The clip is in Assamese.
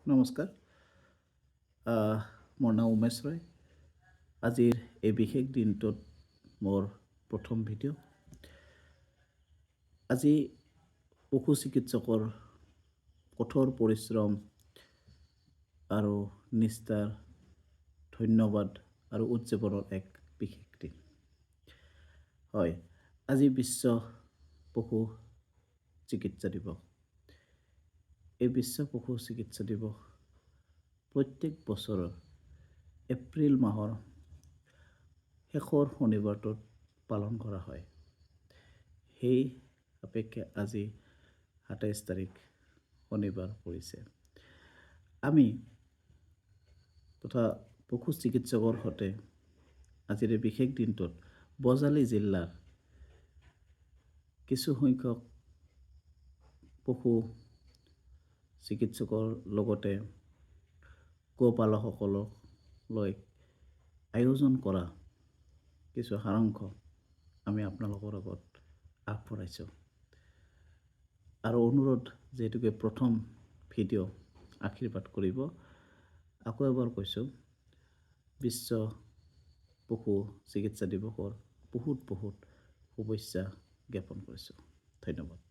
নমস্কাৰ। মোৰ নাম উমেশ ৰয়। আজিৰ এই বিশেষ দিনটোত মোৰ প্ৰথম ভিডিঅ'। আজি পশু চিকিৎসকৰ কঠোৰ পৰিশ্ৰম আৰু নিষ্ঠাৰ ধন্যবাদ আৰু উদযাপনৰ এক বিশেষ দিন। হয়, আজি বিশ্ব পশু চিকিৎসা দিৱস। এই বিশ্ব পশু চিকিৎসা দিৱস প্ৰত্যেক বছৰৰ এপ্ৰিল মাহৰ শেষৰ শনিবাৰটোত পালন কৰা হয়। সেই সাপেক্ষে আজি ২৭ তাৰিখ শনিবাৰ পৰিছে। আমি তথা পশু চিকিৎসকৰ সৈতে আজিৰ এই বিশেষ দিনটোত বজালী জিলাৰ কিছু সংখ্যক পশু চিকিৎসকৰ লগতে গোপালকসকলক লৈ আয়োজন কৰা কিছু সাৰাংশ আমি আপোনালোকৰ আগত আগবঢ়াইছোঁ। আৰু অনুৰোধ, যিহেতুকে প্ৰথম ভিডিঅ', আশীৰ্বাদ কৰিব। আকৌ এবাৰ কৈছোঁ, বিশ্ব পশু চিকিৎসা দিৱসৰ বহুত শুভেচ্ছা জ্ঞাপন কৰিছোঁ। ধন্যবাদ।